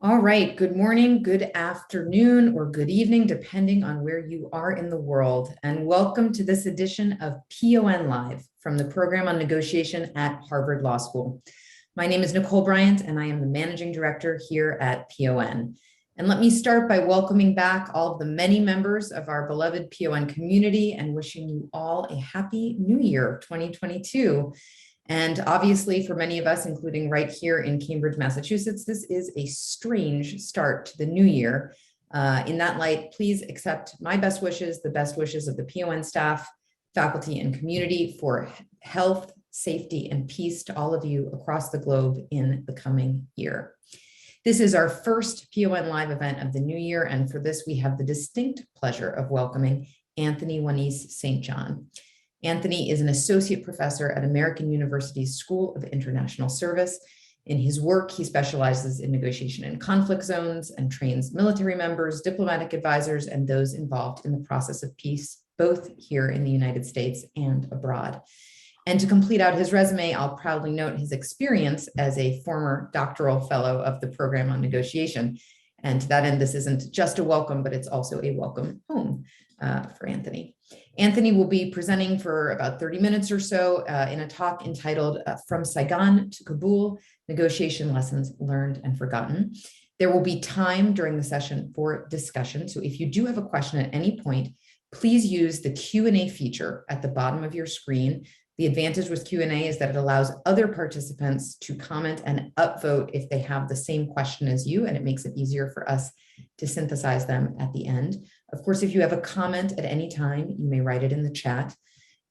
All right. Good morning, good afternoon, or good evening, depending on where you are in the world. And welcome to this edition of PON Live from the Program on Negotiation at Harvard Law School. My name is Nicole Bryant, and I am the Managing Director here at PON. And let me start by welcoming back all of the many members of our beloved PON community and wishing you all a happy new year, 2022. And obviously, for many of us, including right here in Cambridge, Massachusetts, this is a strange start to the new year. In that light, please accept my best wishes, the best wishes of the PON staff, faculty, and community for health, safety, and peace to all of you across the globe in the coming year. This is our first PON Live event of the new year, and for this, we have the distinct pleasure of welcoming Anthony Wanis-St. John. Anthony is an associate professor at American University's School of International Service. In his work, he specializes in negotiation in conflict zones and trains military members, diplomatic advisors, and those involved in the process of peace, both here in the United States and abroad. And to complete out his resume, I'll proudly note his experience as a former doctoral fellow of the Program on Negotiation. And to that end, this isn't just a welcome, but it's also a welcome home for Anthony. Anthony will be presenting for about 30 minutes or so in a talk entitled From Saigon to Kabul, Negotiation Lessons Learned and Forgotten. There will be time during the session for discussion. So if you do have a question at any point, please use the Q&A feature at the bottom of your screen. The advantage with Q&A is that it allows other participants to comment and upvote if they have the same question as you, and it makes it easier for us to synthesize them at the end. Of course, if you have a comment at any time, you may write it in the chat.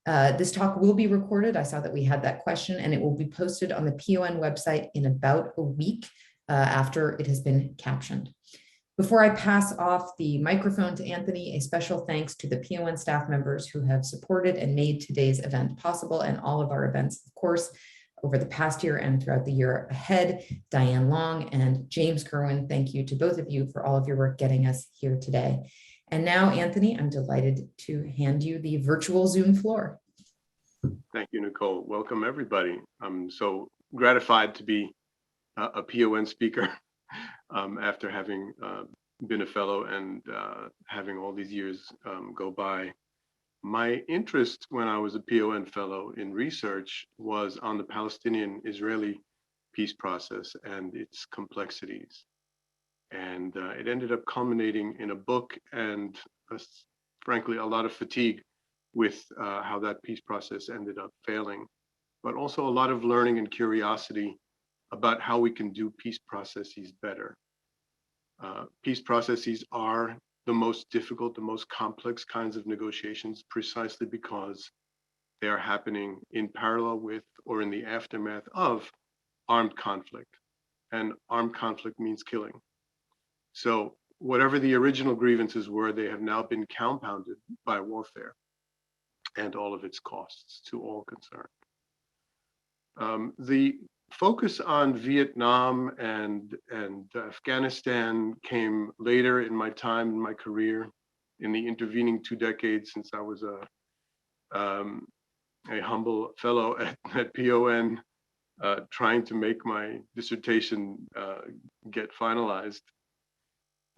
This talk will be recorded. I saw that we had that question, and it will be posted on the PON website in about a week after it has been captioned. Before I pass off the microphone to Anthony, a special thanks to the PON staff members who have supported and made today's event possible, and all of our events, of course, over the past year and throughout the year ahead. Diane Long and James Kerwin, thank you to both of you for all of your work getting us here today. And now, Anthony, I'm delighted to hand you the virtual Zoom floor. Thank you, Nicole. Welcome, everybody. I'm so gratified to be a PON speaker after having been a fellow and having all these years go by. My interest when I was a PON fellow in research was on the Palestinian-Israeli peace process and its complexities. And it ended up culminating in a book and, frankly, a lot of fatigue with how that peace process ended up failing, but also a lot of learning and curiosity about how we can do peace processes better. Peace processes are the most difficult, the most complex kinds of negotiations, precisely because they are happening in parallel with or in the aftermath of armed conflict. And armed conflict means killing. So whatever the original grievances were, they have now been compounded by warfare and all of its costs to all concerned. The focus on Vietnam and Afghanistan came later in my time in my career, in the intervening 2 decades since I was a humble fellow at PON, trying to make my dissertation get finalized.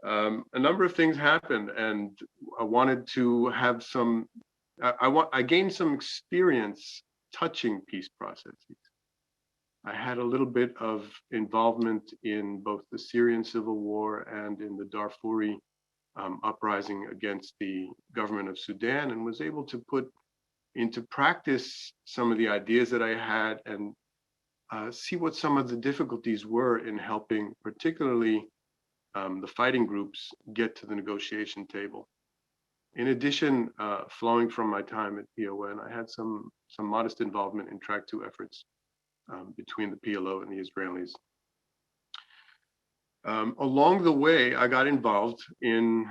A number of things happened, and I wanted to have some. I gained some experience touching peace processes. I had a little bit of involvement in both the Syrian civil war and in the Darfuri uprising against the government of Sudan, and was able to put into practice some of the ideas that I had and see what some of the difficulties were in helping, particularly the fighting groups, get to the negotiation table. In addition, flowing from my time at PON, I had some modest involvement in Track 2 efforts between the PLO and the Israelis. Along the way, I got involved in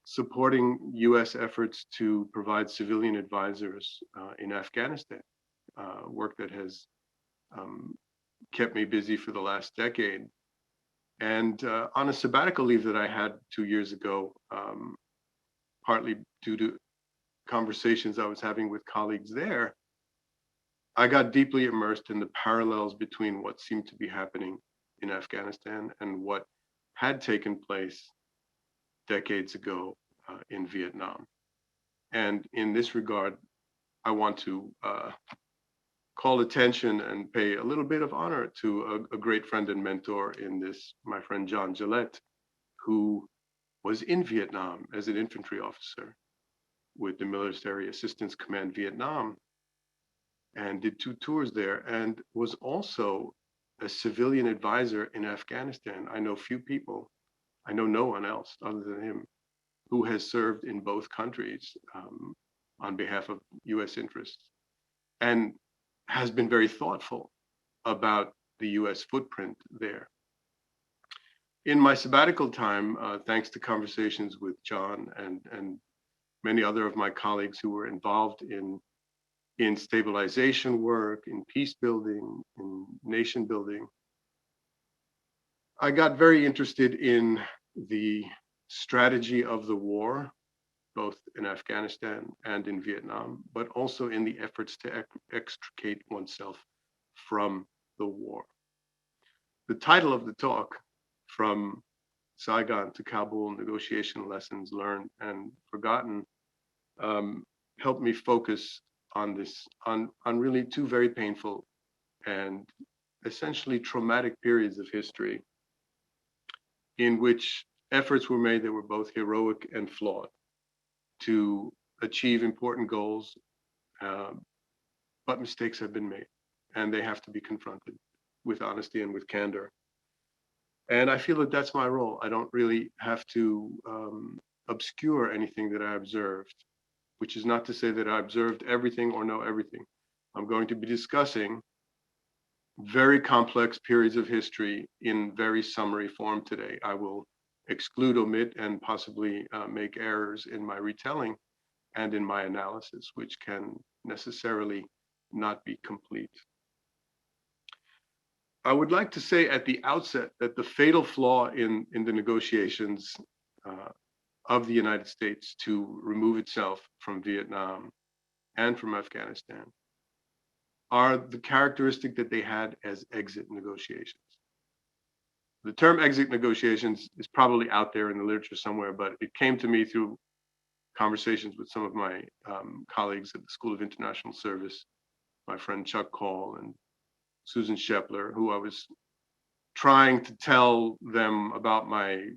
supporting US efforts to provide civilian advisors in Afghanistan, work that has kept me busy for the last decade. And on a sabbatical leave that I had 2 years ago, partly due to conversations I was having with colleagues there, I got deeply immersed in the parallels between what seemed to be happening in Afghanistan and what had taken place decades ago in Vietnam. And in this regard, I want to call attention and pay a little bit of honor to a great friend and mentor in this, my friend John Gillette, who was in Vietnam as an infantry officer with the Military Assistance Command Vietnam and did 2 tours there, and was also a civilian advisor in Afghanistan. I know few people, I know no one else other than him, who has served in both countries on behalf of US interests, and has been very thoughtful about the US footprint there. In my sabbatical time, thanks to conversations with John and many other of my colleagues who were involved in stabilization work, in peace building, in nation building, I got very interested in the strategy of the war, both in Afghanistan and in Vietnam, but also in the efforts to extricate oneself from the war. The title of the talk, From Saigon to Kabul, Negotiation Lessons Learned and Forgotten, helped me focus on this, on really 2 very painful and essentially traumatic periods of history in which efforts were made that were both heroic and flawed to achieve important goals, but mistakes have been made, and they have to be confronted with honesty and with candor. And I feel that that's my role. I don't really have to obscure anything that I observed, which is not to say that I observed everything or know everything. I'm going to be discussing very complex periods of history in very summary form today. I will exclude, omit, and possibly make errors in my retelling and in my analysis, which can necessarily not be complete. I would like to say at the outset that the fatal flaw in the negotiations of the United States to remove itself from Vietnam and from Afghanistan are the characteristic that they had as exit negotiations. The term exit negotiations is probably out there in the literature somewhere, but it came to me through conversations with some of my colleagues at the School of International Service, my friend Chuck Call and Susan Shepler, who I was trying to tell them about my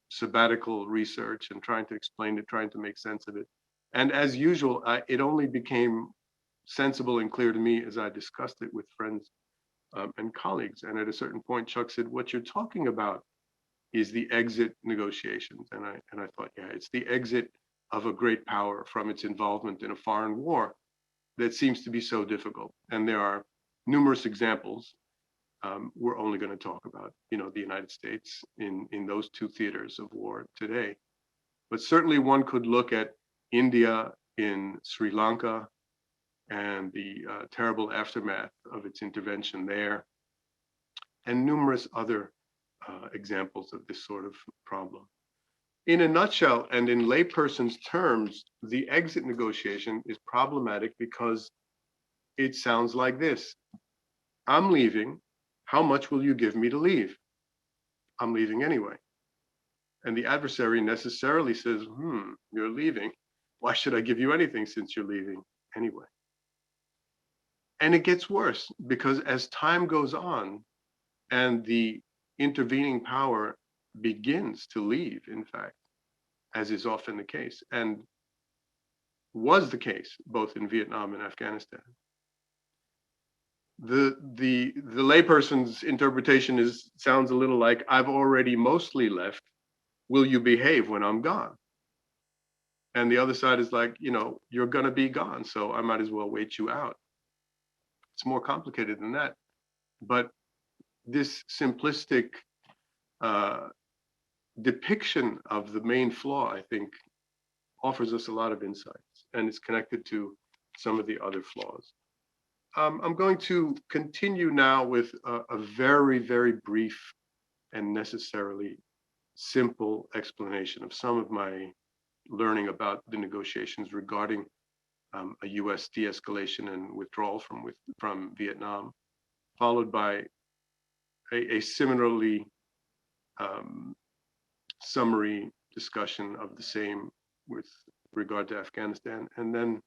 sabbatical research and trying to explain it, trying to make sense of it. And as usual, it only became sensible and clear to me as I discussed it with friends and colleagues. And at a certain point, Chuck said, "What you're talking about is the exit negotiations." And I thought, yeah, it's the exit of a great power from its involvement in a foreign war that seems to be so difficult. And there are numerous examples. We're only going to talk about, the United States in those 2 theaters of war today. But certainly one could look at India in Sri Lanka and the terrible aftermath of its intervention there, and numerous other examples of this sort of problem. In a nutshell, and in layperson's terms, the exit negotiation is problematic because it sounds like this: I'm leaving. How much will you give me to leave? I'm leaving anyway. And the adversary necessarily says, you're leaving. Why should I give you anything since you're leaving anyway? And it gets worse because as time goes on and the intervening power begins to leave, in fact, as is often the case, and was the case both in Vietnam and Afghanistan, the layperson's interpretation sounds a little like, I've already mostly left. Will you behave when I'm gone? And the other side is like, you're going to be gone, so I might as well wait you out. It's more complicated than that. But this simplistic depiction of the main flaw, I think, offers us a lot of insights, and it's connected to some of the other flaws. I'm going to continue now with a very, very brief and necessarily simple explanation of some of my learning about the negotiations regarding a U.S. de-escalation and withdrawal from Vietnam, followed by a similarly summary discussion of the same with regard to Afghanistan, and then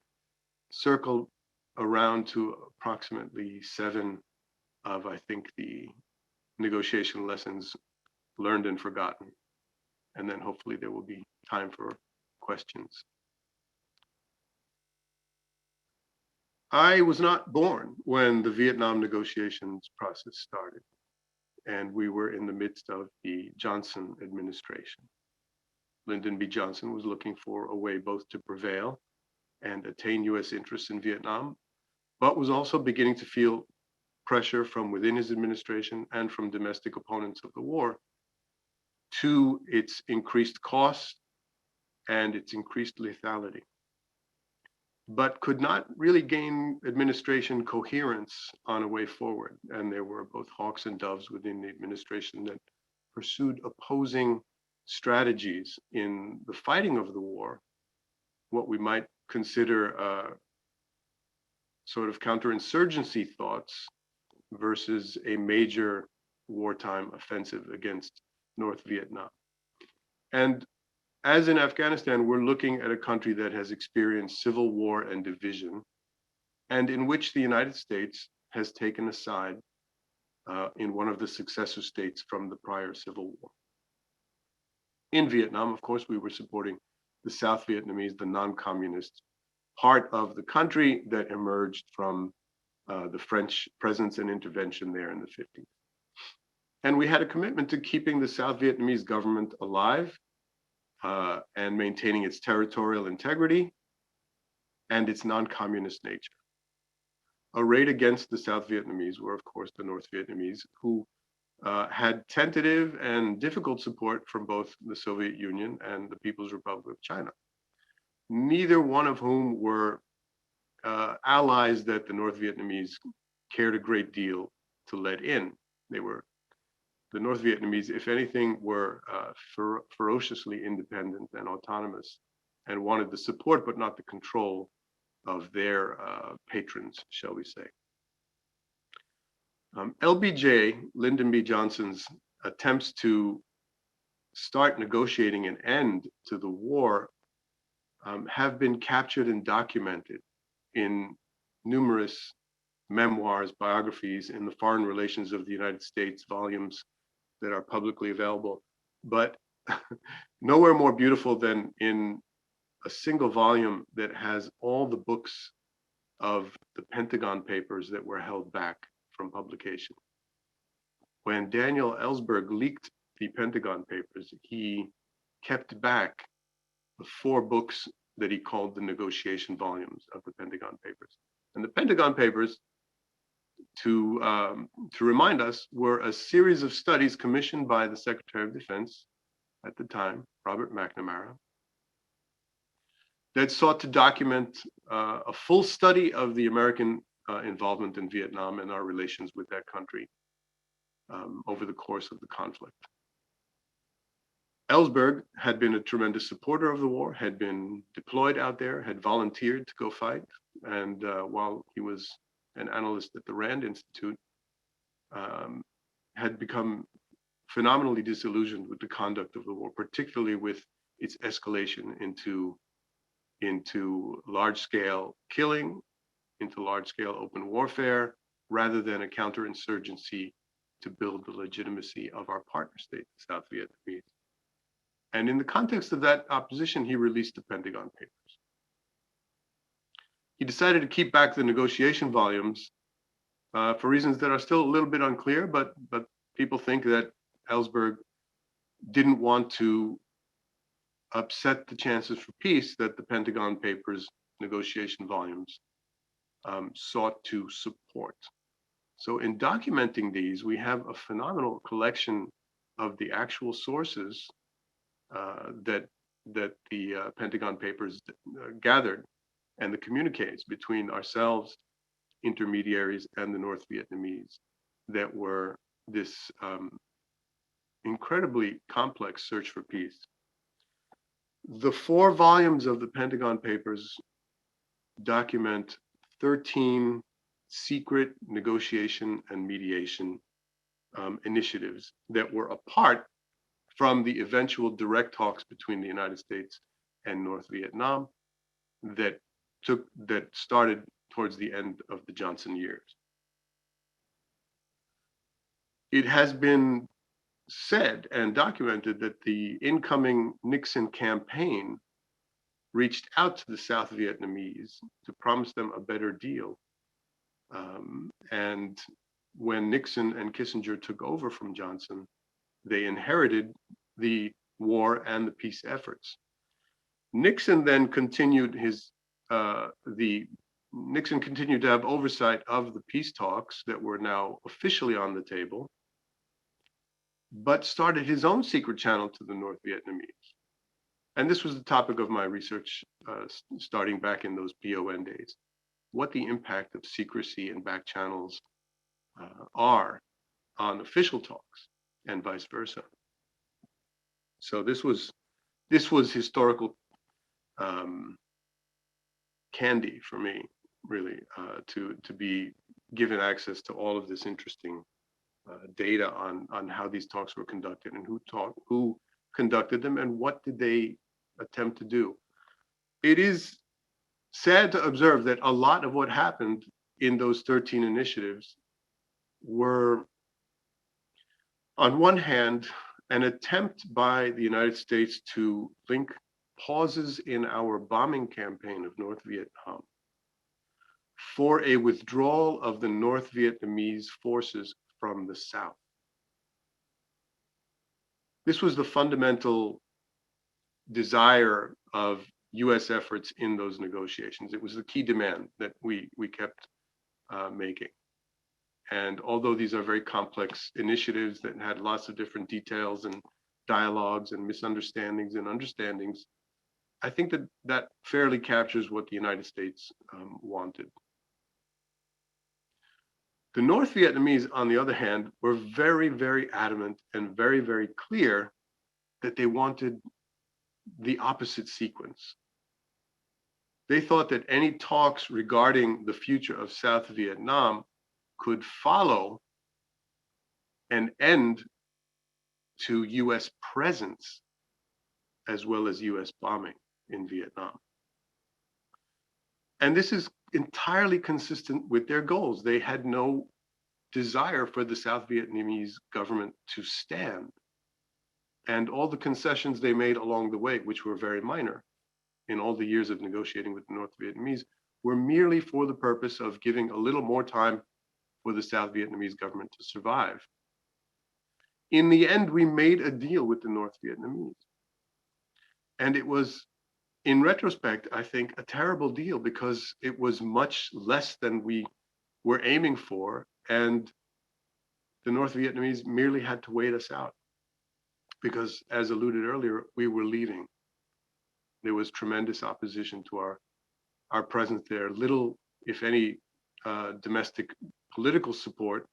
circle around to approximately 7 of, I think, the negotiation lessons learned and forgotten. And then hopefully there will be time for questions. I was not born when the Vietnam negotiations process started, and we were in the midst of the Johnson administration. Lyndon B. Johnson was looking for a way both to prevail and attain US interests in Vietnam, but was also beginning to feel pressure from within his administration and from domestic opponents of the war to its increased costs and its increased lethality, but could not really gain administration coherence on a way forward. And there were both hawks and doves within the administration that pursued opposing strategies in the fighting of the war, what we might consider sort of counterinsurgency thoughts versus a major wartime offensive against North Vietnam. And as in Afghanistan, we're looking at a country that has experienced civil war and division, and in which the United States has taken a side in one of the successor states from the prior civil war. In Vietnam, of course, we were supporting the South Vietnamese, the non-communist part of the country that emerged from the French presence and intervention there in the 50s. And we had a commitment to keeping the South Vietnamese government alive and maintaining its territorial integrity and its non-communist nature. Arrayed against the South Vietnamese were, of course, the North Vietnamese, who had tentative and difficult support from both the Soviet Union and the People's Republic of China, neither one of whom were allies that the North Vietnamese cared a great deal to let in. The North Vietnamese, if anything, were ferociously independent and autonomous and wanted the support but not the control of their patrons, shall we say. LBJ, Lyndon B. Johnson's attempts to start negotiating an end to the war have been captured and documented in numerous memoirs, biographies, in the Foreign Relations of the United States volumes that are publicly available, but nowhere more beautiful than in a single volume that has all the books of the Pentagon Papers that were held back from publication. When Daniel Ellsberg leaked the Pentagon Papers, he kept back the 4 books that he called the negotiation volumes of the Pentagon Papers. And the Pentagon Papers, to remind us, were a series of studies commissioned by the Secretary of Defense at the time, Robert McNamara, that sought to document a full study of the American involvement in Vietnam and our relations with that country over the course of the conflict. Ellsberg had been a tremendous supporter of the war, had been deployed out there, had volunteered to go fight, and while he was an analyst at the Rand Institute, had become phenomenally disillusioned with the conduct of the war, particularly with its escalation into large-scale killing, into large-scale open warfare, rather than a counterinsurgency to build the legitimacy of our partner state, the South Vietnamese. And in the context of that opposition, he released the Pentagon Papers. He decided to keep back the negotiation volumes for reasons that are still a little bit unclear, but people think that Ellsberg didn't want to upset the chances for peace that the Pentagon Papers negotiation volumes sought to support. So in documenting these, we have a phenomenal collection of the actual sources that the Pentagon Papers gathered, and the communiques between ourselves, intermediaries, and the North Vietnamese that were this incredibly complex search for peace. The 4 volumes of the Pentagon Papers document 13 secret negotiation and mediation initiatives that were apart from the eventual direct talks between the United States and North Vietnam that started towards the end of the Johnson years. It has been said and documented that the incoming Nixon campaign reached out to the South Vietnamese to promise them a better deal. And when Nixon and Kissinger took over from Johnson, they inherited the war and the peace efforts. Nixon then continued Nixon continued to have oversight of the peace talks that were now officially on the table, but started his own secret channel to the North Vietnamese. And this was the topic of my research starting back in those PON days, what the impact of secrecy and back channels are on official talks and vice versa. So this was historical candy for me, really, to be given access to all of this interesting data on how these talks were conducted and who conducted them and what did they attempt to do. It is sad to observe that a lot of what happened in those 13 initiatives were, on one hand, an attempt by the United States to link pauses in our bombing campaign of North Vietnam for a withdrawal of the North Vietnamese forces from the South. This was the fundamental desire of US efforts in those negotiations. It was the key demand that we kept making. And although these are very complex initiatives that had lots of different details and dialogues and misunderstandings and understandings, I think that fairly captures what the United States wanted. The North Vietnamese, on the other hand, were very, very adamant and very, very clear that they wanted the opposite sequence. They thought that any talks regarding the future of South Vietnam could follow an end to US presence as well as US bombing in Vietnam. And this is entirely consistent with their goals. They had no desire for the South Vietnamese government to stand. And all the concessions they made along the way, which were very minor in all the years of negotiating with the North Vietnamese, were merely for the purpose of giving a little more time for the South Vietnamese government to survive. In the end, we made a deal with the North Vietnamese. And it was, in retrospect, I think, a terrible deal because it was much less than we were aiming for. And the North Vietnamese merely had to wait us out because, as alluded earlier, we were leaving. There was tremendous opposition to our presence there, little, if any, domestic political support,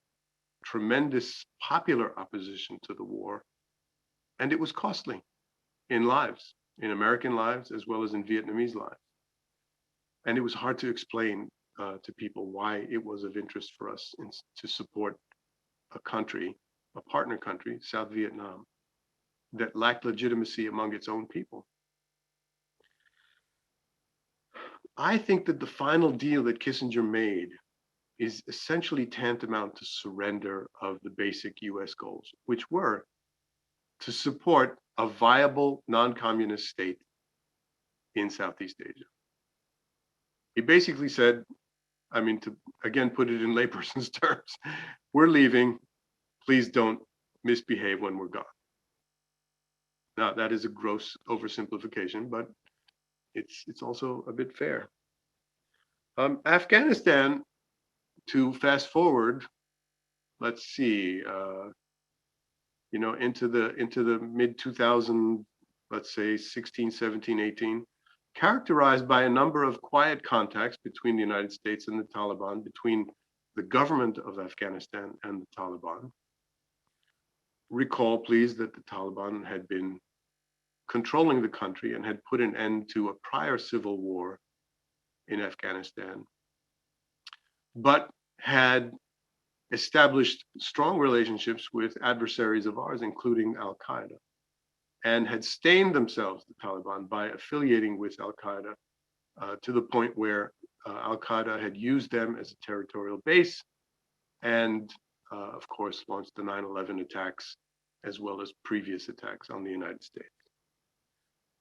tremendous popular opposition to the war, and it was costly in lives, in American lives as well as in Vietnamese lives. And it was hard to explain to people why it was of interest for us to support a country, a partner country, South Vietnam, that lacked legitimacy among its own people. I think that the final deal that Kissinger made is essentially tantamount to surrender of the basic US goals, which were to support a viable non-communist state in Southeast Asia. He basically said, I mean, to again put it in layperson's terms, we're leaving, please don't misbehave when we're gone. Now, that is a gross oversimplification, but it's also a bit fair. Afghanistan, to fast forward, let's see, into the mid 2000, let's say 16, 17, 18, characterized by a number of quiet contacts between the United States and the Taliban, between the government of Afghanistan and the Taliban. Recall, please, that the Taliban had been controlling the country and had put an end to a prior civil war in Afghanistan, but had established strong relationships with adversaries of ours, including Al-Qaeda. and had stained themselves, the Taliban, by affiliating with Al-Qaeda to the point where Al-Qaeda had used them as a territorial base and, of course, launched the 9/11 attacks as well as previous attacks on the United States.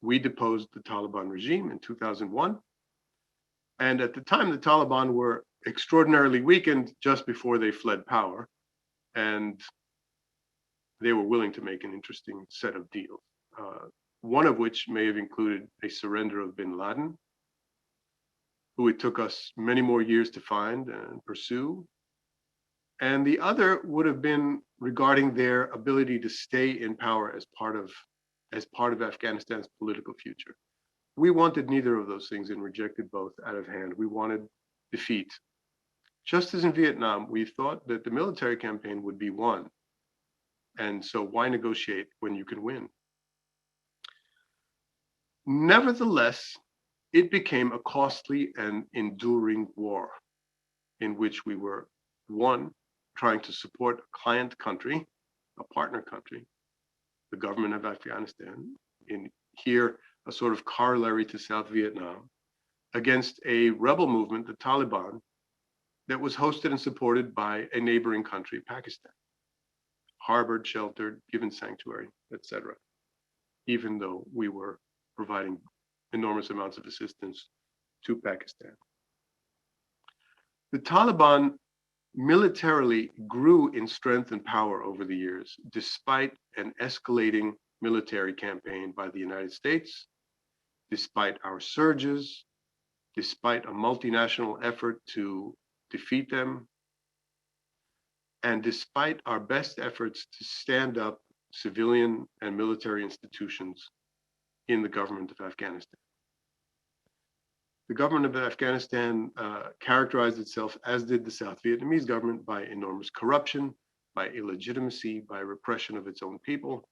We deposed the Taliban regime in 2001. And at the time, the Taliban were extraordinarily weakened just before they fled power. And they were willing to make an interesting set of deals, one of which may have included a surrender of bin Laden, who it took us many more years to find and pursue. And the other would have been regarding their ability to stay in power as part of Afghanistan's political future. We wanted neither of those things and rejected both out of hand. We wanted defeat. Just as in Vietnam, we thought that the military campaign would be won. And so why negotiate when you can win? Nevertheless, it became a costly and enduring war in which we were, one, trying to support a client country, a partner country, the government of Afghanistan, in here a sort of corollary to South Vietnam, against a rebel movement, the Taliban, that was hosted and supported by a neighboring country, Pakistan, harbored, sheltered, given sanctuary, etc., even though we were providing enormous amounts of assistance to Pakistan. The Taliban militarily grew in strength and power over the years, despite an escalating military campaign by the United States, despite our surges, despite a multinational effort to defeat them, and despite our best efforts to stand up civilian and military institutions in the government of Afghanistan. The government of Afghanistan characterized itself, as did the South Vietnamese government, by enormous corruption, by illegitimacy, by repression of its own people,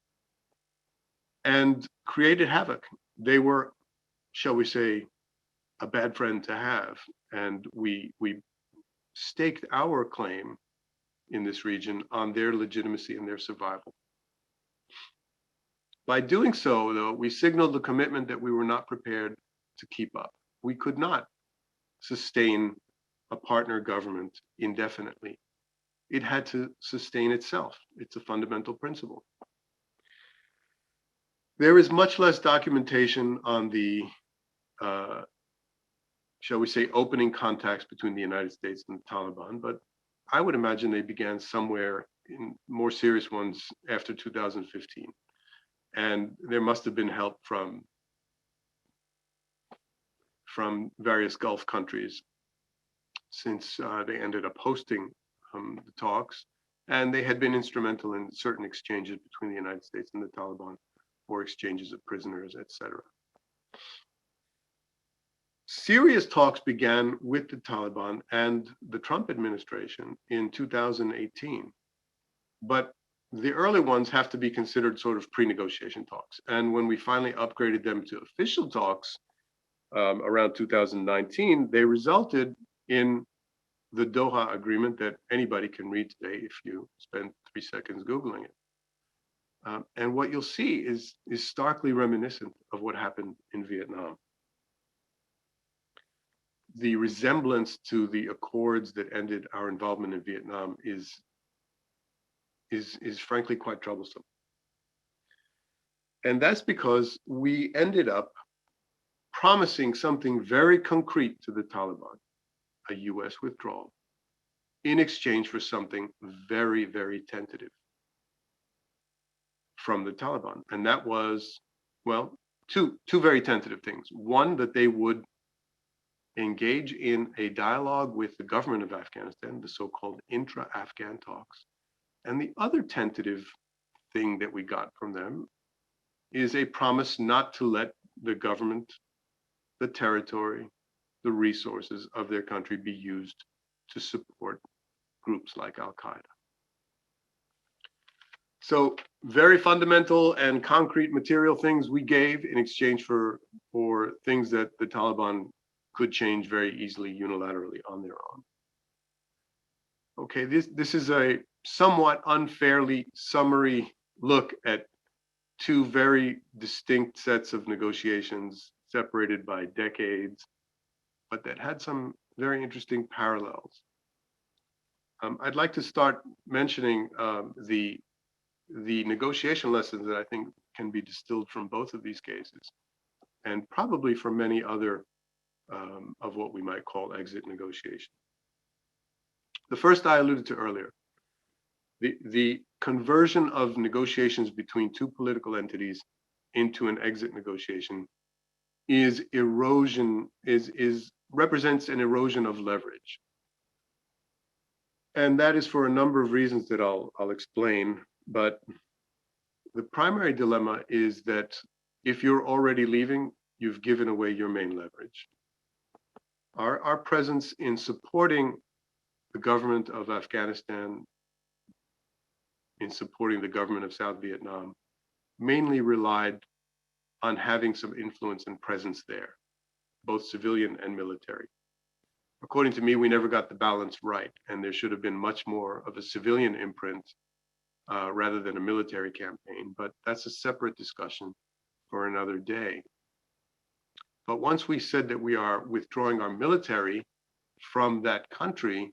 and created havoc. They were, shall we say, a bad friend to have, and we staked our claim in this region on their legitimacy and their survival. By doing so, though, we signaled the commitment that we were not prepared to keep up. We could not sustain a partner government indefinitely. It had to sustain itself. It's a fundamental principle. There is much less documentation on the, shall we say, opening contacts between the United States and the Taliban, but I would imagine they began somewhere in more serious ones after 2015. And there must have been help from various Gulf countries, since they ended up hosting the talks, and they had been instrumental in certain exchanges between the United States and the Taliban, or exchanges of prisoners, etc. Serious talks began with the Taliban and the Trump administration in 2018, but the early ones have to be considered sort of pre-negotiation talks. And when we finally upgraded them to official talks around 2019, they resulted in the Doha Agreement that anybody can read today if you spend 3 seconds Googling it. And what you'll see is starkly reminiscent of what happened in Vietnam. The resemblance to the accords that ended our involvement in Vietnam is frankly quite troublesome. And that's because we ended up promising something very concrete to the Taliban, a US withdrawal, in exchange for something very, very tentative from the Taliban. And that was, well, two very tentative things. One, that they would engage in a dialogue with the government of Afghanistan, the so-called intra-Afghan talks. And the other tentative thing that we got from them is a promise not to let the government, the territory, the resources of their country be used to support groups like Al-Qaeda. So very fundamental and concrete material things we gave in exchange for things that the Taliban could change very easily unilaterally on their own. Okay, this is a somewhat unfairly summary look at two very distinct sets of negotiations separated by decades, but that had some very interesting parallels. I'd like to start mentioning the negotiation lessons that I think can be distilled from both of these cases, and probably from many other of what we might call exit negotiations. The first I alluded to earlier, the conversion of negotiations between two political entities into an exit negotiation represents an erosion of leverage. And that is for a number of reasons that I'll explain. But the primary dilemma is that if you're already leaving, you've given away your main leverage. Our presence in supporting the government of Afghanistan, in supporting the government of South Vietnam, mainly relied on having some influence and presence there, both civilian and military. According to me, we never got the balance right, and there should have been much more of a civilian imprint rather than a military campaign, but that's a separate discussion for another day. But once we said that we are withdrawing our military from that country,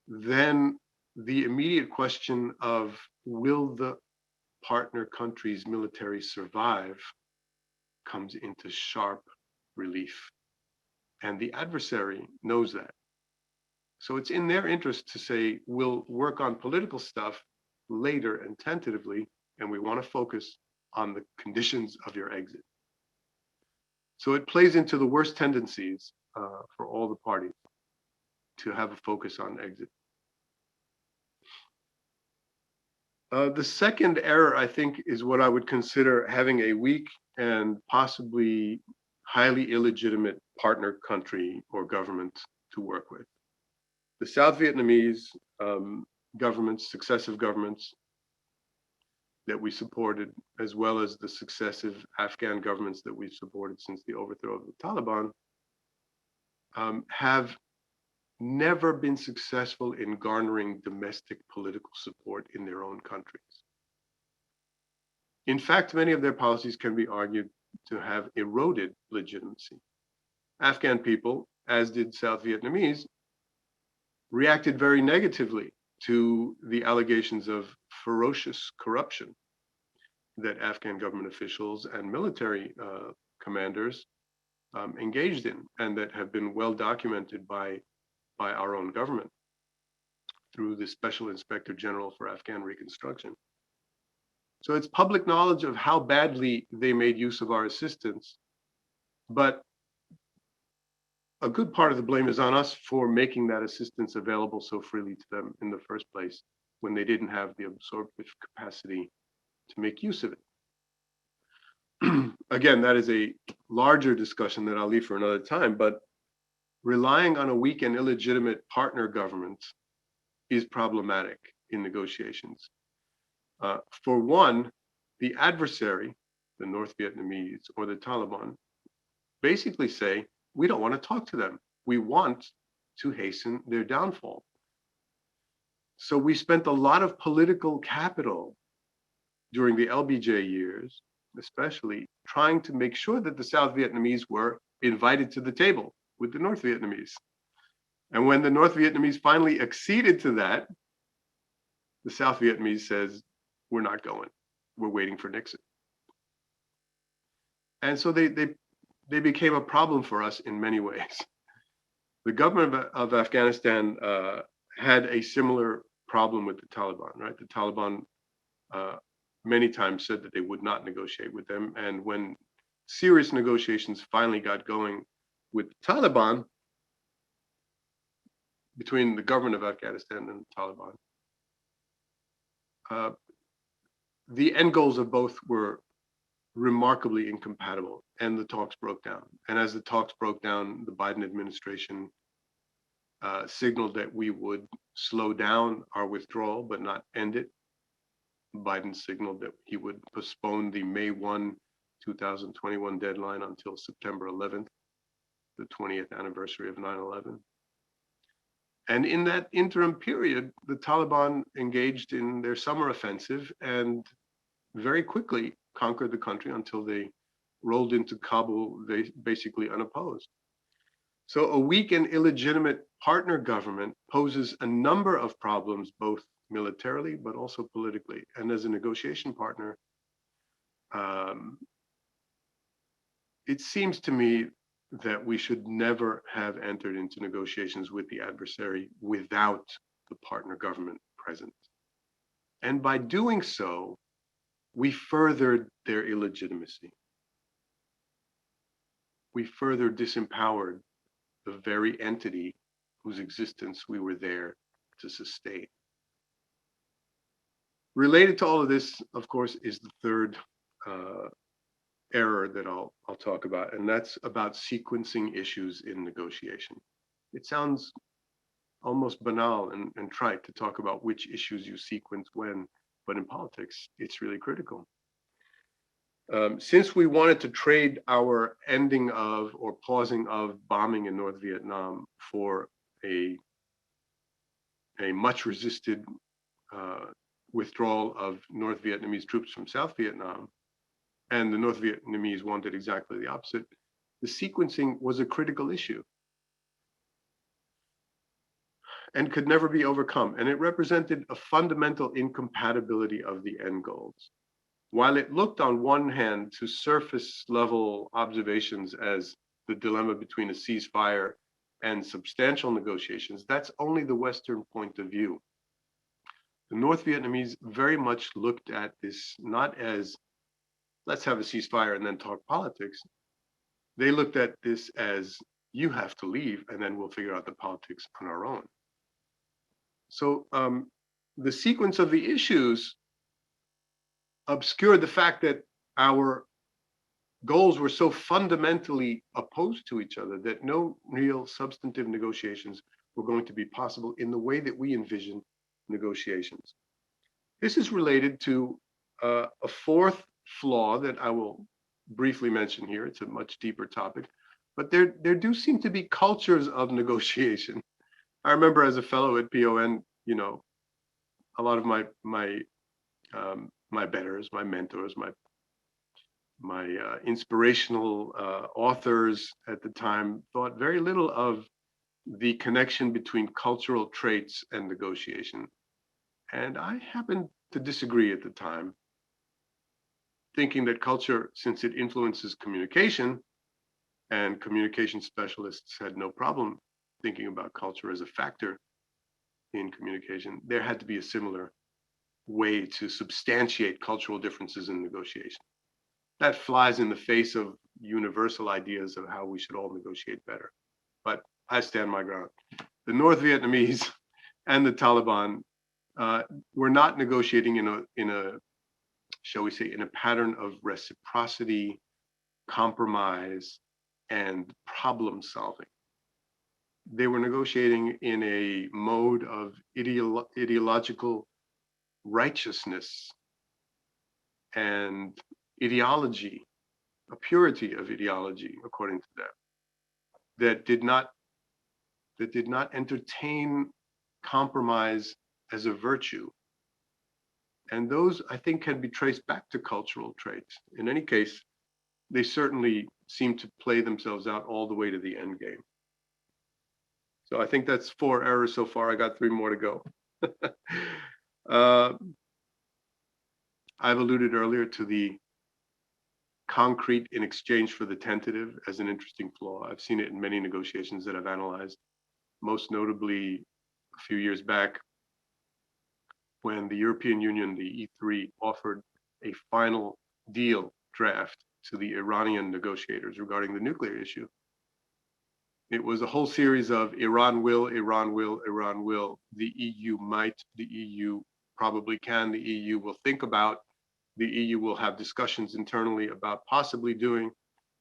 then the immediate question of will the partner country's military survive comes into sharp relief. And the adversary knows that. So it's in their interest to say, we'll work on political stuff later and tentatively, and we want to focus on the conditions of your exit. So it plays into the worst tendencies for all the parties to have a focus on exit. The second error, I think, is what I would consider having a weak and possibly highly illegitimate partner country or government to work with. The South Vietnamese governments, successive governments that we supported, as well as the successive Afghan governments that we've supported since the overthrow of the Taliban, have never been successful in garnering domestic political support in their own countries. In fact, many of their policies can be argued to have eroded legitimacy. Afghan people, as did South Vietnamese, reacted very negatively to the allegations of ferocious corruption that Afghan government officials and military commanders engaged in, and that have been well documented by our own government through the Special Inspector General for Afghan Reconstruction. So it's public knowledge of how badly they made use of our assistance, but a good part of the blame is on us for making that assistance available so freely to them in the first place, when they didn't have the absorptive capacity to make use of it. Again, that is a larger discussion that I'll leave for another time, but relying on a weak and illegitimate partner government is problematic in negotiations. For one, the adversary, the North Vietnamese or the Taliban, basically say, we don't want to talk to them. We want to hasten their downfall. So we spent a lot of political capital during the LBJ years, especially trying to make sure that the South Vietnamese were invited to the table with the North Vietnamese. And when the North Vietnamese finally acceded to that, the South Vietnamese says, we're not going. We're waiting for Nixon. And so they became a problem for us in many ways. The government of Afghanistan had a similar problem with the Taliban, right? The Taliban many times said that they would not negotiate with them. And when serious negotiations finally got going with the Taliban, between the government of Afghanistan and the Taliban, the end goals of both were remarkably incompatible, and the talks broke down. And as the talks broke down, the Biden administration signaled that we would slow down our withdrawal, but not end it. Biden signaled that he would postpone the May 1, 2021 deadline until September 11th, the 20th anniversary of 9/11. And in that interim period, the Taliban engaged in their summer offensive, and very quickly conquered the country until they rolled into Kabul, basically unopposed. So a weak and illegitimate partner government poses a number of problems, both militarily but also politically. And as a negotiation partner, um, it seems to me that we should never have entered into negotiations with the adversary without the partner government present. And by doing so, we furthered their illegitimacy. We further disempowered the very entity whose existence we were there to sustain. Related to all of this, of course, is the third error that I'll talk about, and that's about sequencing issues in negotiation. It sounds almost banal and trite to talk about which issues you sequence when, but in politics, it's really critical. Since we wanted to trade our ending of or pausing of bombing in North Vietnam for a much resisted withdrawal of North Vietnamese troops from South Vietnam, and the North Vietnamese wanted exactly the opposite, the sequencing was a critical issue and could never be overcome. And it represented a fundamental incompatibility of the end goals. While it looked on one hand to surface level observations as the dilemma between a ceasefire and substantial negotiations, that's only the Western point of view. The North Vietnamese very much looked at this not as, let's have a ceasefire and then talk politics. They looked at this as, you have to leave and then we'll figure out the politics on our own. So the sequence of the issues obscured the fact that our goals were so fundamentally opposed to each other that no real substantive negotiations were going to be possible in the way that we envision negotiations. This is related to a fourth flaw that I will briefly mention here. It's a much deeper topic, but there do seem to be cultures of negotiation. I remember as a fellow at PON, you know, a lot of my betters, my mentors, my inspirational authors at the time thought very little of the connection between cultural traits and negotiation. And I happened to disagree at the time, thinking that culture, since it influences communication, and communication specialists had no problem thinking about culture as a factor in communication, there had to be a similar way to substantiate cultural differences in negotiation. That flies in the face of universal ideas of how we should all negotiate better. But I stand my ground. The North Vietnamese and the Taliban were not negotiating in a, shall we say, in a pattern of reciprocity, compromise, and problem solving. They were negotiating in a mode of ideological righteousness and ideology, a purity of ideology, according to them, that did not entertain compromise as a virtue. And those, I think, can be traced back to cultural traits. In any case, they certainly seem to play themselves out all the way to the end game. So I think that's 4 errors so far. I got 3 more to go. I've alluded earlier to the concrete in exchange for the tentative as an interesting flaw. I've seen it in many negotiations that I've analyzed, most notably a few years back when the European Union, the E3, offered a final deal draft to the Iranian negotiators regarding the nuclear issue. It was a whole series of Iran will, Iran will, Iran will, the EU might, the EU probably can, the EU will think about, the EU will have discussions internally about possibly doing.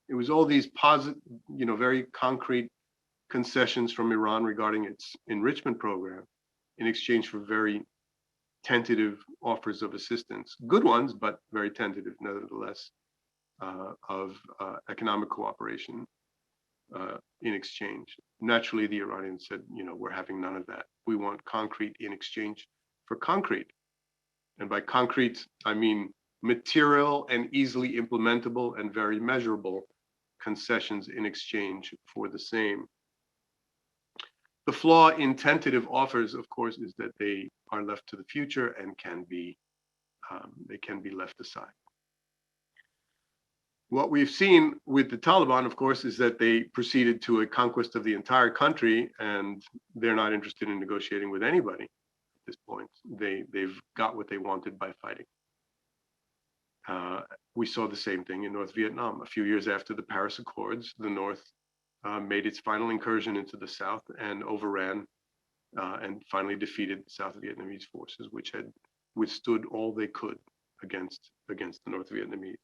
It was all these positive, very concrete concessions from Iran regarding its enrichment program in exchange for very tentative offers of assistance, good ones, but very tentative nevertheless, of economic cooperation in exchange. Naturally, the Iranians said, we're having none of that. We want concrete in exchange for concrete. And by concrete, I mean material and easily implementable and very measurable concessions in exchange for the same. The flaw in tentative offers, of course, is that they are left to the future and they can be left aside. What we've seen with the Taliban, of course, is that they proceeded to a conquest of the entire country, and they're not interested in negotiating with anybody at this point. They've got what they wanted by fighting. We saw the same thing in North Vietnam. A few years after the Paris Accords, the North made its final incursion into the South and overran and finally defeated South Vietnamese forces, which had withstood all they could against the North Vietnamese.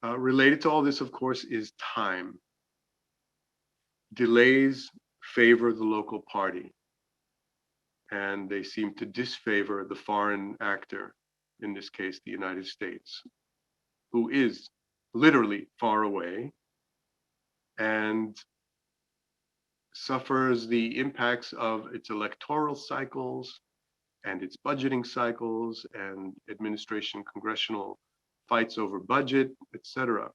Related to all this, of course, is time. Delays favor the local party, and they seem to disfavor the foreign actor, in this case, the United States, who is literally far away and suffers the impacts of its electoral cycles and its budgeting cycles and administration, congressional fights over budget, etc.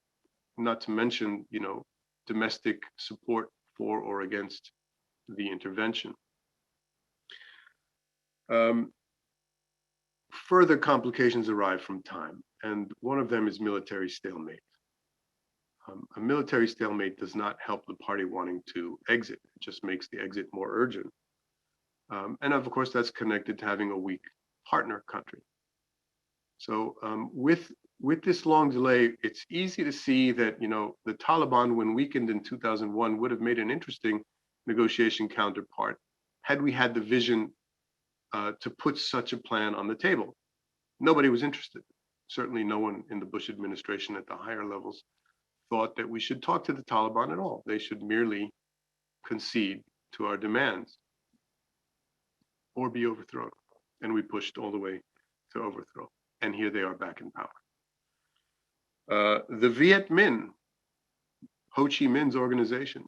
Not to mention, domestic support for or against the intervention. Further complications arise from time, and one of them is military stalemate. A military stalemate does not help the party wanting to exit. It just makes the exit more urgent. And of course, that's connected to having a weak partner country. So with this long delay, it's easy to see that, the Taliban, when weakened in 2001, would have made an interesting negotiation counterpart had we had the vision to put such a plan on the table. Nobody was interested. Certainly no one in the Bush administration at the higher levels thought that we should talk to the Taliban at all. They should merely concede to our demands or be overthrown. And we pushed all the way to overthrow. And here they are back in power. The Viet Minh, Ho Chi Minh's organization,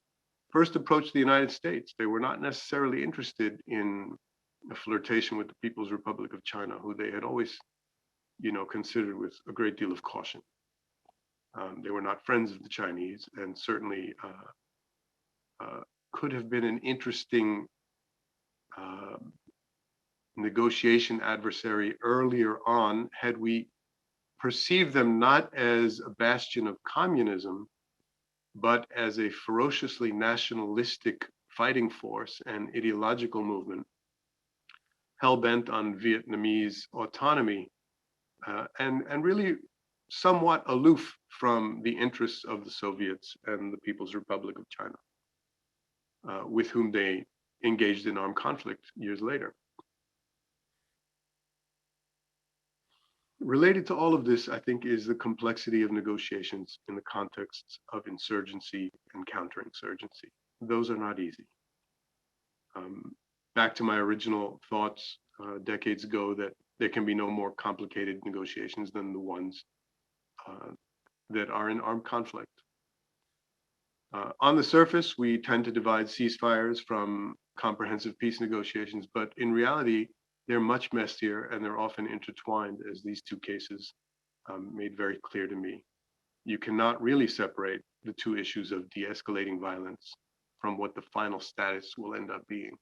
first approached the United States. They were not necessarily interested in a flirtation with the People's Republic of China, who they had always, considered with a great deal of caution. They were not friends of the Chinese, and certainly could have been an interesting negotiation adversary earlier on had we perceived them not as a bastion of communism, but as a ferociously nationalistic fighting force and ideological movement hell-bent on Vietnamese autonomy and really somewhat aloof from the interests of the Soviets and the People's Republic of China, with whom they engaged in armed conflict years later. Related to all of this, I think, is the complexity of negotiations in the context of insurgency and counterinsurgency. Those are not easy. Back to my original thoughts decades ago that there can be no more complicated negotiations than the ones that are in armed conflict. On the surface, we tend to divide ceasefires from comprehensive peace negotiations, but in reality, they're much messier and they're often intertwined, as these two cases made very clear to me. You cannot really separate the two issues of de-escalating violence from what the final status will end up being.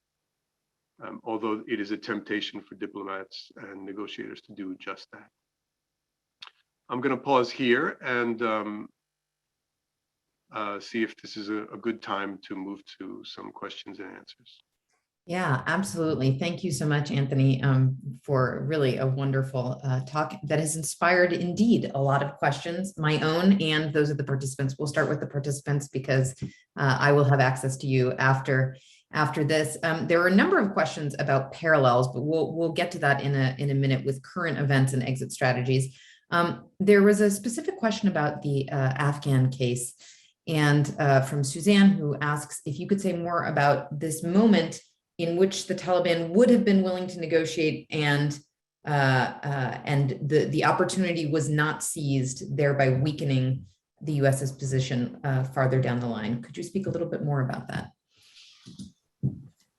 Although it is a temptation for diplomats and negotiators to do just that. I'm going to pause here and see if this is a good time to move to some questions and answers. Yeah, absolutely. Thank you so much, Anthony, for really a wonderful talk that has inspired indeed a lot of questions, my own and those of the participants. We'll start with the participants because I will have access to you after this. There are a number of questions about parallels, but we'll get to that in a minute with current events and exit strategies. There was a specific question about the Afghan case, and from Suzanne, who asks if you could say more about this moment in which the Taliban would have been willing to negotiate and the opportunity was not seized, thereby weakening the US's position farther down the line. Could you speak a little bit more about that?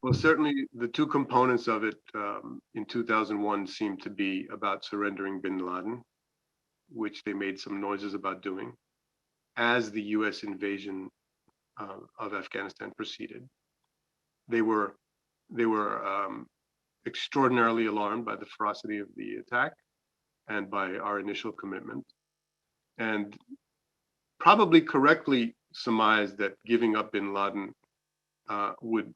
Well, certainly the two components of it in 2001 seemed to be about surrendering bin Laden, which they made some noises about doing as the US invasion of Afghanistan proceeded. They were extraordinarily alarmed by the ferocity of the attack and by our initial commitment, and probably correctly surmised that giving up bin Laden would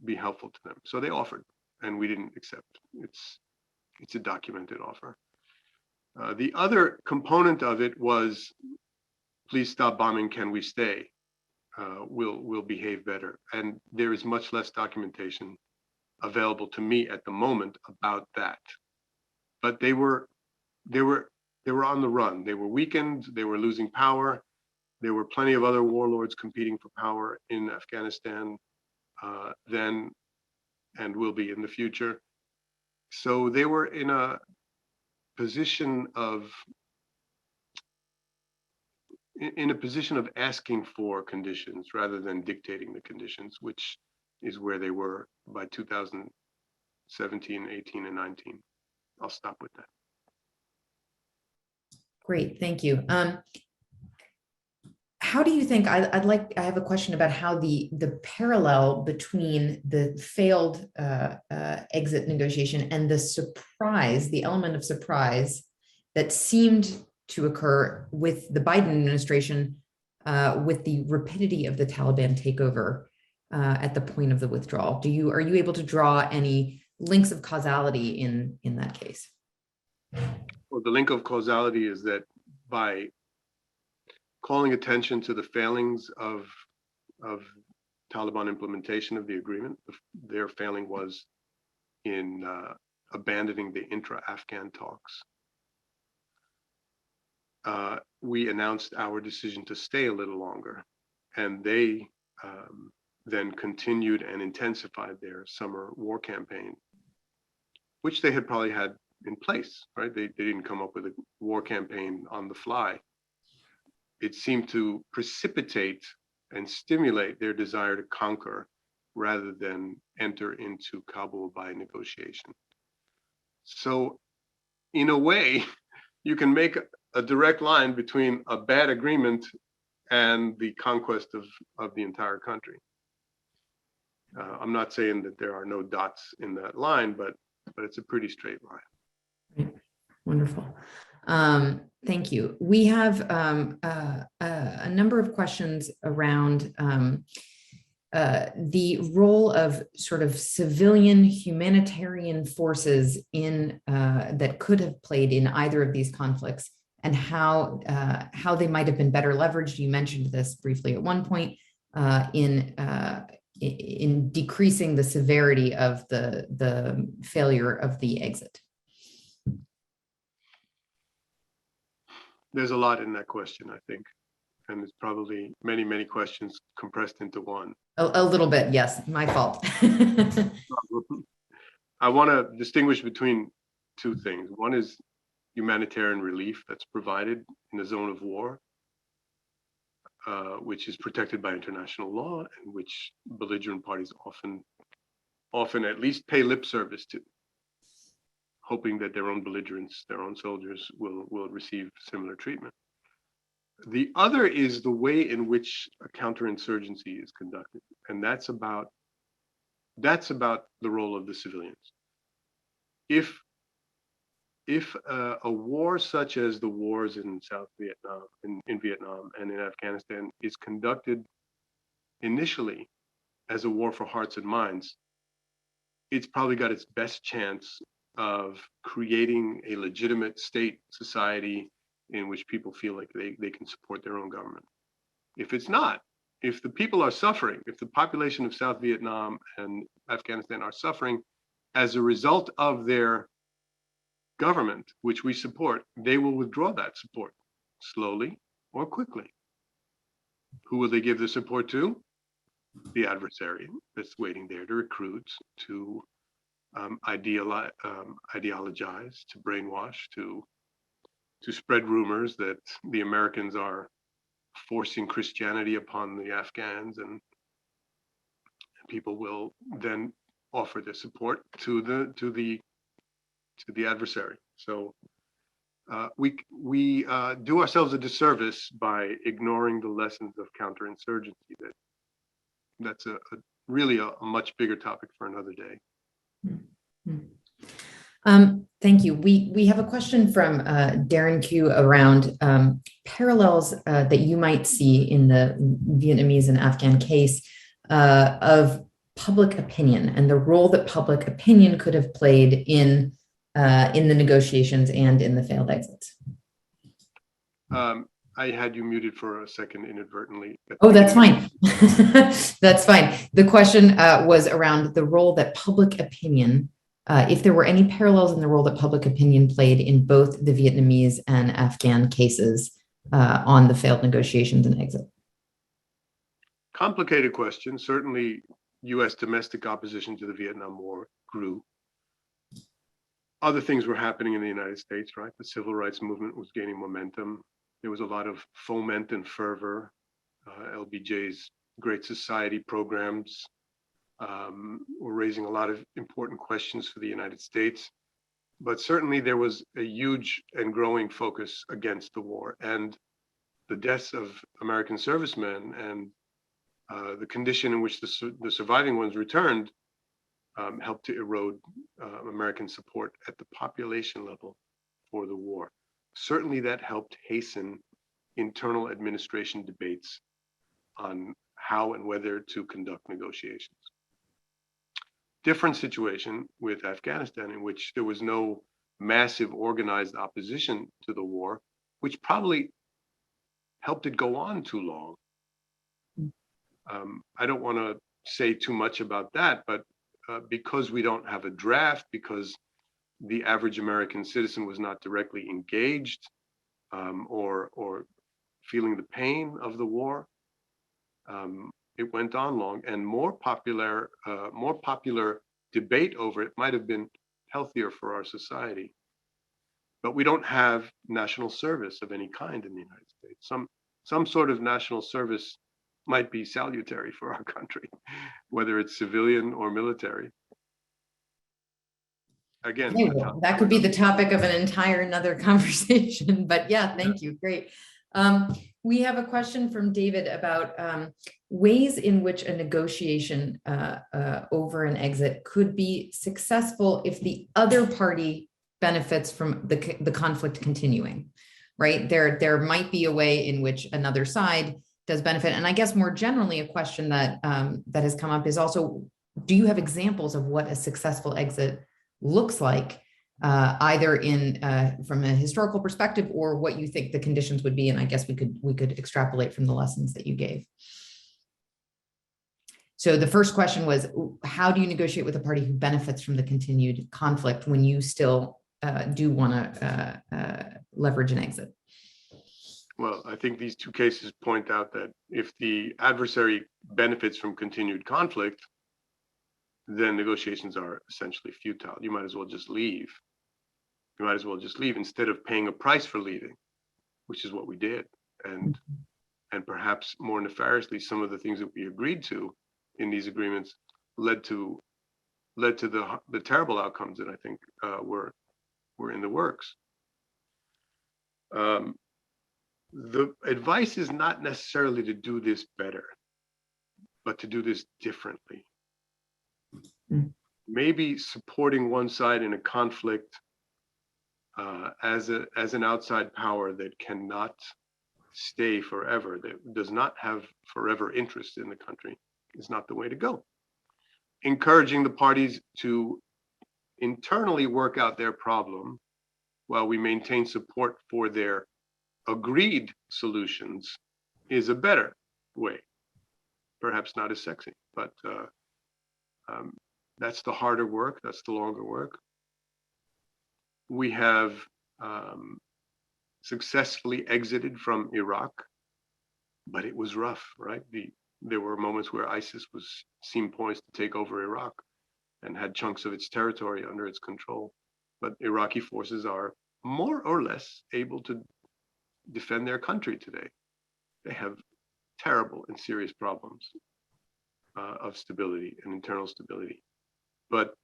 be helpful to them. So they offered, and we didn't accept. It's a documented offer. The other component of it was, please stop bombing, can we stay? We'll behave better. And there is much less documentation available to me at the moment about that. But they were on the run. They were weakened. They were losing power. There were plenty of other warlords competing for power in Afghanistan then and will be in the future. So they were in a position of asking for conditions rather than dictating the conditions, which is where they were by 2017, 18, and 19. I'll stop with that. Great, thank you. How do you think, I have a question about how the parallel between the failed exit negotiation and the element of surprise that seemed to occur with the Biden administration, with the rapidity of the Taliban takeover at the point of the withdrawal. Are you able to draw any links of causality in that case? Well, the link of causality is that by calling attention to the failings of Taliban implementation of the agreement, their failing was in abandoning the intra-Afghan talks. We announced our decision to stay a little longer, and they then continued and intensified their summer war campaign, which they had probably had in place, right? They didn't come up with a war campaign on the fly. It seemed to precipitate and stimulate their desire to conquer rather than enter into Kabul by negotiation. So in a way, you can make a direct line between a bad agreement and the conquest of the entire country. I'm not saying that there are no dots in that line, but it's a pretty straight line. Right. Wonderful. Thank you. We have a number of questions around the role of sort of civilian humanitarian forces in that could have played in either of these conflicts, and how they might have been better leveraged. You mentioned this briefly at one point in decreasing the severity of the failure of the exit. There's a lot in that question, I think, and it's probably many, many questions compressed into one. A little bit, yes, my fault. I want to distinguish between two things. One is humanitarian relief that's provided in a zone of war, which is protected by international law and which belligerent parties often at least pay lip service to, hoping that their own belligerents, their own soldiers will receive similar treatment. The other is the way in which a counterinsurgency is conducted, and that's about the role of the civilians. If a war such as the wars in South Vietnam, in Vietnam and in Afghanistan is conducted initially as a war for hearts and minds, it's probably got its best chance of creating a legitimate state society in which people feel like they can support their own government. If it's not, if the people are suffering, if the population of South Vietnam and Afghanistan are suffering as a result of their government, which we support, they will withdraw that support slowly or quickly. Who will they give the support to? The adversary that's waiting there to recruit, to ideologize, to brainwash, to spread rumors that the Americans are forcing Christianity upon the Afghans and people will then offer their support to the adversary. So we do ourselves a disservice by ignoring the lessons of counterinsurgency. That's really a much bigger topic for another day. Thank you. We have a question from Darren Q around parallels that you might see in the Vietnamese and Afghan case of public opinion and the role that public opinion could have played in the negotiations and in the failed exits. I had you muted for a second inadvertently. Oh, that's fine. That's fine. The question was around the role that public opinion, if there were any parallels in the role that public opinion played in both the Vietnamese and Afghan cases on the failed negotiations and exit. Complicated question. Certainly, U.S. domestic opposition to the Vietnam War grew. Other things were happening in the United States, right? The civil rights movement was gaining momentum. There was a lot of foment and fervor. LBJ's Great Society programs were raising a lot of important questions for the United States. But certainly there was a huge and growing focus against the war, and the deaths of American servicemen and the condition in which the surviving ones returned helped to erode American support at the population level for the war. Certainly that helped hasten internal administration debates on how and whether to conduct negotiations. Different situation with Afghanistan, in which there was no massive organized opposition to the war, which probably helped it go on too long. I don't want to say too much about that, but because we don't have a draft, because the average American citizen was not directly engaged or feeling the pain of the war, it went on long, and more popular debate over it might have been healthier for our society. But we don't have national service of any kind in the United States. Some sort of national service might be salutary for our country, whether it's civilian or military. Again, Okay, well, that could be the topic of another conversation, but yeah, thank you. Great. We have a question from David about ways in which a negotiation over an exit could be successful if the other party benefits from the conflict continuing, right? There might be a way in which another side does benefit. And I guess more generally, a question that that has come up is also, do you have examples of what a successful exit looks like, either in from a historical perspective, or what you think the conditions would be? And I guess we could extrapolate from the lessons that you gave. So the first question was, how do you negotiate with a party who benefits from the continued conflict when you still do want to leverage an exit? Well, I think these two cases point out that if the adversary benefits from continued conflict, then negotiations are essentially futile. You might as well just leave. You might as well just leave instead of paying a price for leaving, which is what we did. And perhaps more nefariously, some of the things that we agreed to in these agreements led to the terrible outcomes that I think were in the works. The advice is not necessarily to do this better, but to do this differently. Maybe supporting one side in a conflict as an outside power that cannot stay forever, that does not have forever interest in the country, is not the way to go. Encouraging the parties to internally work out their problem while we maintain support for their agreed solutions is a better way. Perhaps not as sexy, but that's the harder work, that's the longer work. We have successfully exited from Iraq, but it was rough, right? There were moments where ISIS seemed poised to take over Iraq and had chunks of its territory under its control. But Iraqi forces are more or less able to defend their country today. They have terrible and serious problems. of stability and internal stability. But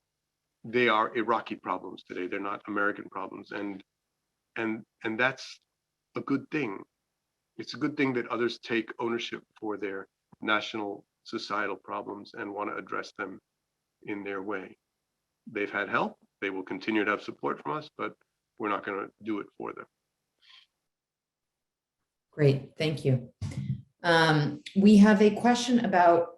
they are Iraqi problems today. They're not American problems, and that's a good thing. It's a good thing that others take ownership for their national societal problems and want to address them in their way. They've had help. They will continue to have support from us, but we're not going to do it for them. Great, thank you. We have a question about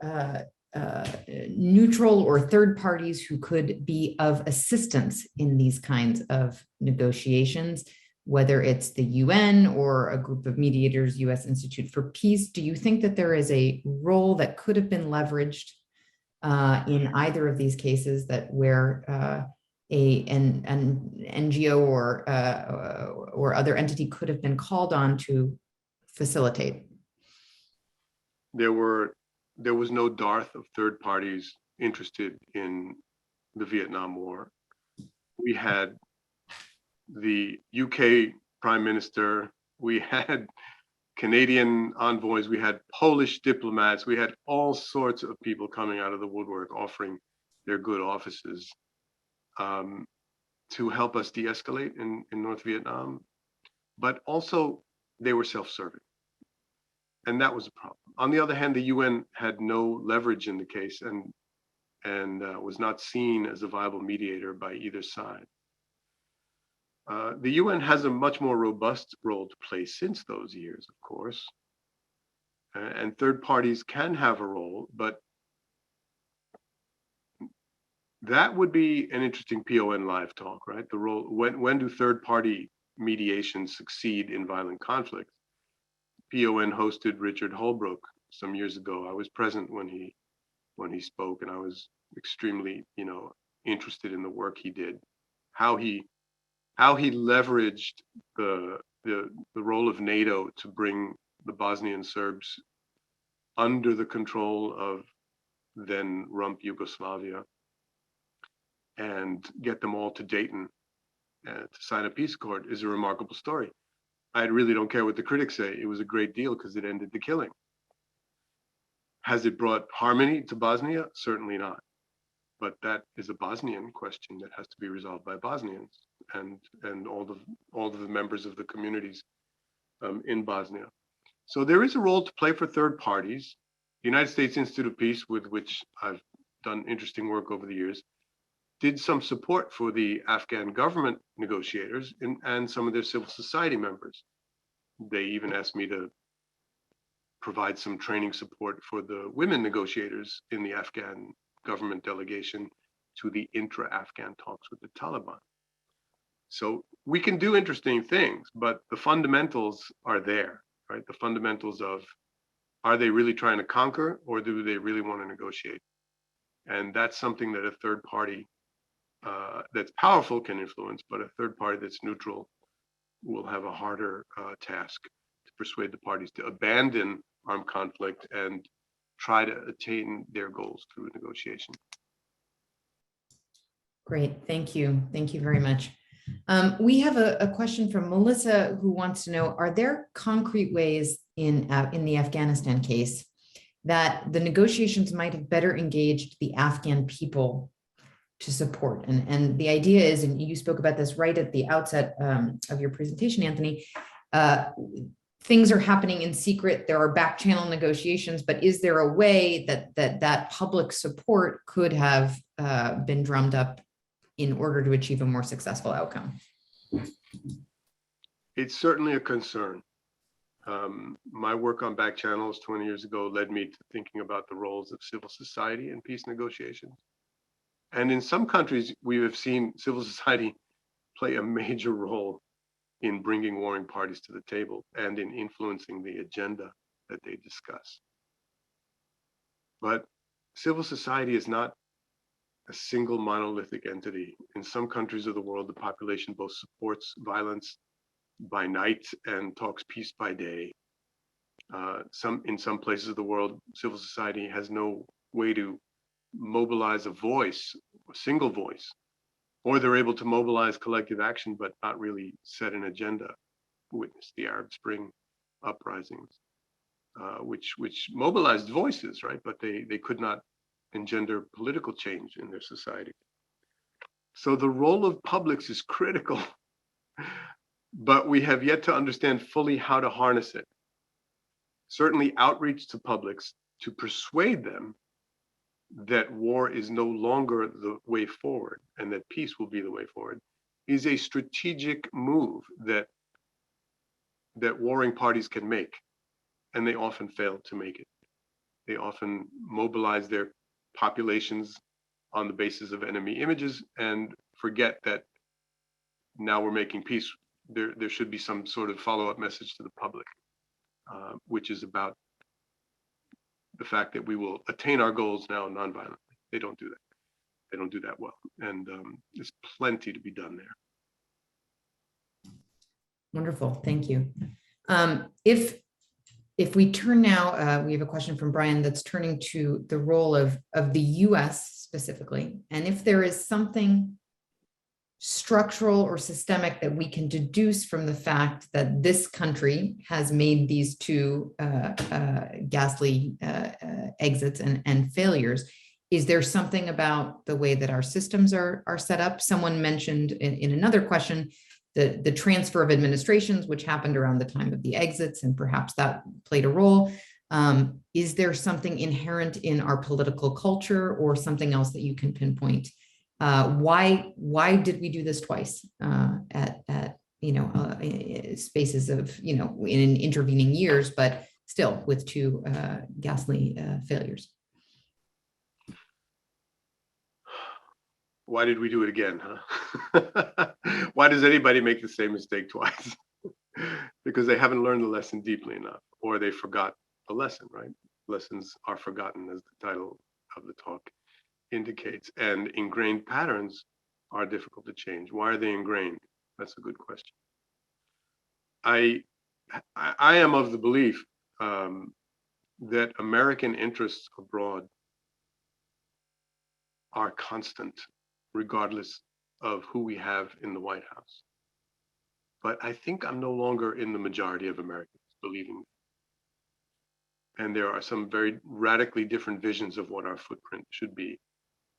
neutral or third parties who could be of assistance in these kinds of negotiations, whether it's the UN or a group of mediators, U.S. Institute for Peace. Do you think that there is a role that could have been leveraged in either of these cases, that where an NGO or other entity could have been called on to facilitate? There was no dearth of third parties interested in the Vietnam War. We had the UK Prime Minister, we had Canadian envoys, we had Polish diplomats, we had all sorts of people coming out of the woodwork offering their good offices to help us de-escalate in North Vietnam. But also they were self-serving. And that was a problem. On the other hand, the UN had no leverage in the case and was not seen as a viable mediator by either side. The UN has a much more robust role to play since those years, of course. And third parties can have a role, but that would be an interesting PON live talk, right? The role, when do third party mediations succeed in violent conflict? PON hosted Richard Holbrooke some years ago. I was present when he spoke, and I was extremely, interested in the work he did, how he leveraged the role of NATO to bring the Bosnian Serbs under the control of then rump Yugoslavia and get them all to Dayton to sign a peace accord is a remarkable story. I really don't care what the critics say. It was a great deal because it ended the killing. Has it brought harmony to Bosnia? Certainly not. But that is a Bosnian question that has to be resolved by Bosnians and all of the members of the communities in Bosnia. So there is a role to play for third parties. The United States Institute of Peace, with which I've done interesting work over the years, did some support for the Afghan government negotiators and some of their civil society members. They even asked me to provide some training support for the women negotiators in the Afghan government delegation to the intra-Afghan talks with the Taliban. So we can do interesting things, but the fundamentals are there, right? The fundamentals of, are they really trying to conquer, or do they really want to negotiate? And that's something that a third party that's powerful can influence, but a third party that's neutral will have a harder task to persuade the parties to abandon armed conflict and try to attain their goals through negotiation. Great, thank you. Thank you very much. We have a question from Melissa, who wants to know, are there concrete ways in the Afghanistan case that the negotiations might have better engaged the Afghan people to support? And the idea is, and you spoke about this right at the outset of your presentation, Anthony, things are happening in secret. There are back channel negotiations, but is there a way that public support could have been drummed up in order to achieve a more successful outcome? It's certainly a concern. My work on back channels 20 years ago led me to thinking about the roles of civil society in peace negotiations. And in some countries, we have seen civil society play a major role in bringing warring parties to the table and in influencing the agenda that they discuss. But civil society is not a single monolithic entity. In some countries of the world, the population both supports violence by night and talks peace by day. In some places of the world, civil society has no way to mobilize a voice, a single voice, or they're able to mobilize collective action, but not really set an agenda. Witness the Arab Spring uprisings. which mobilized voices, right? But they could not engender political change in their society. So the role of publics is critical, but we have yet to understand fully how to harness it. Certainly outreach to publics to persuade them that war is no longer the way forward and that peace will be the way forward is a strategic move that warring parties can make, and they often fail to make it. They often mobilize their populations on the basis of enemy images and forget that now we're making peace. There should be some sort of follow-up message to the public, which is about the fact that we will attain our goals now nonviolently. They don't do that. They don't do that well. And there's plenty to be done there. Wonderful, thank you. If we turn now, we have a question from Brian that's turning to the role of the US specifically, and if there is something structural or systemic that we can deduce from the fact that this country has made these two ghastly exits and failures. Is there something about the way that our systems are set up? Someone mentioned in another question the transfer of administrations, which happened around the time of the exits, and perhaps that played a role. Is there something inherent in our political culture or something else that you can pinpoint? Why did we do this twice at spaces of in intervening years, but still with two ghastly failures? Why did we do it again, huh? Why does anybody make the same mistake twice? Because they haven't learned the lesson deeply enough, or they forgot the lesson, right? Lessons are forgotten, as the title of the talk indicates, and ingrained patterns are difficult to change. Why are they ingrained? That's a good question. I am of the belief that American interests abroad are constant, regardless of who we have in the White House. But I think I'm no longer in the majority of Americans believing that. And there are some very radically different visions of what our footprint should be.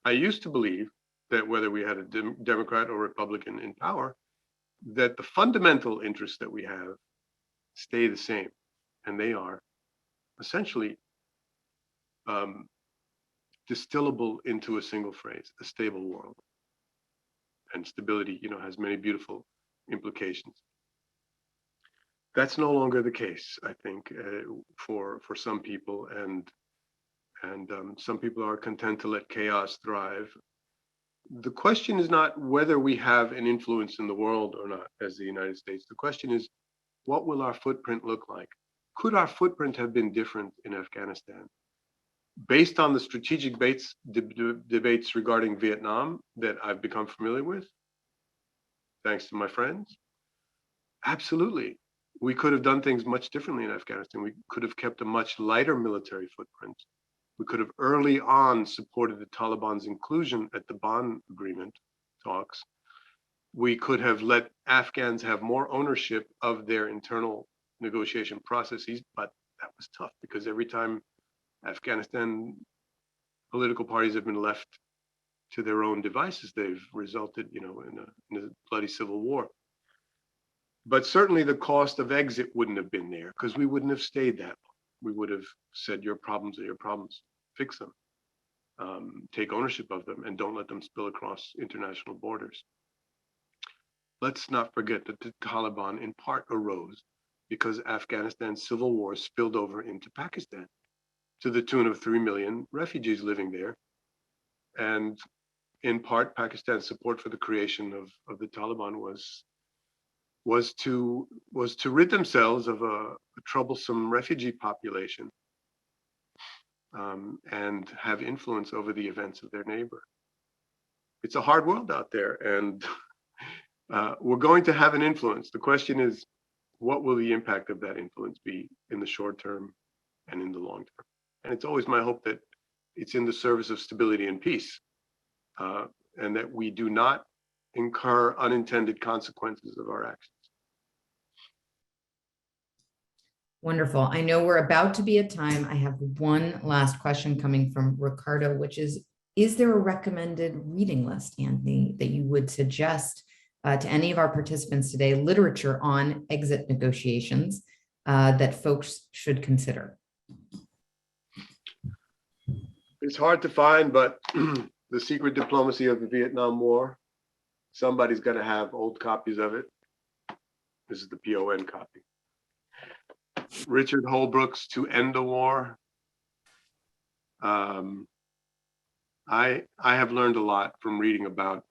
I used to believe that whether we had a Democrat or Republican in power, that the fundamental interests that we have stay the same. And they are essentially distillable into a single phrase: a stable world. And stability, has many beautiful implications. That's no longer the case, I think, for some people, and some people are content to let chaos thrive. The question is not whether we have an influence in the world or not as the United States. The question is, what will our footprint look like? Could our footprint have been different in Afghanistan? Based on the strategic debates regarding Vietnam that I've become familiar with, thanks to my friends, absolutely. We could have done things much differently in Afghanistan. We could have kept a much lighter military footprint. We could have early on supported the Taliban's inclusion at the PON agreement talks. We could have let Afghans have more ownership of their internal negotiation processes, but that was tough because every time Afghanistan political parties have been left to their own devices, they've resulted, in a bloody civil war. But certainly the cost of exit wouldn't have been there, because we wouldn't have stayed that long. We would have said, your problems are your problems, fix them, take ownership of them, and don't let them spill across international borders. Let's not forget that the Taliban in part arose because Afghanistan's civil war spilled over into Pakistan, to the tune of 3 million refugees living there. And in part, Pakistan's support for the creation of the Taliban was to rid themselves of a troublesome refugee population and have influence over the events of their neighbor. It's a hard world out there, and we're going to have an influence. The question is, what will the impact of that influence be in the short term and in the long term? And it's always my hope that it's in the service of stability and peace, and that we do not incur unintended consequences of our actions. Wonderful. I know we're about to be at time. I have one last question coming from Ricardo, which is there a recommended reading list, Anthony, that you would suggest to any of our participants today, literature on exit negotiations that folks should consider? It's hard to find, but The Secret Diplomacy of the Vietnam War, somebody's got to have old copies of it. This is the PON copy. Richard Holbrooke's To End the War. I have learned a lot from reading about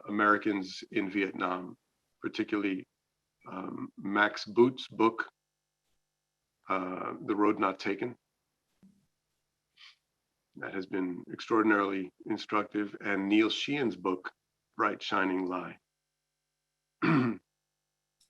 Americans in Vietnam, particularly Max Boot's book, The Road Not Taken. That has been extraordinarily instructive, and Neil Sheehan's book, Bright Shining Lie.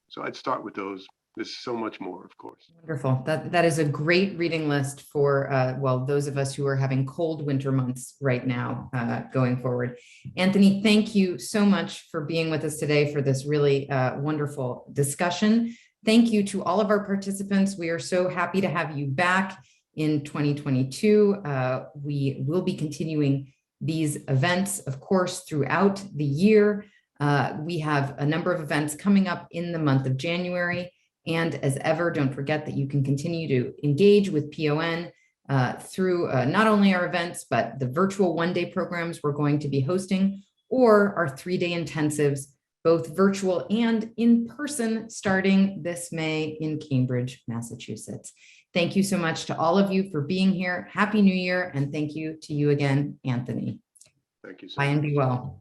So I'd start with those. There's so much more, of course. Wonderful. That is a great reading list for, well, those of us who are having cold winter months right now going forward. Anthony, thank you so much for being with us today for this really wonderful discussion. Thank you to all of our participants. We are so happy to have you back in 2022. We will be continuing these events, of course, throughout the year. We have a number of events coming up in the month of January. And as ever, don't forget that you can continue to engage with PON through not only our events, but the virtual one-day programs we're going to be hosting, or our 3-day intensives, both virtual and in person, starting this May in Cambridge, Massachusetts. Thank you so much to all of you for being here. Happy New Year, and thank you to you again, Anthony. Thank you so Bye much. and be well.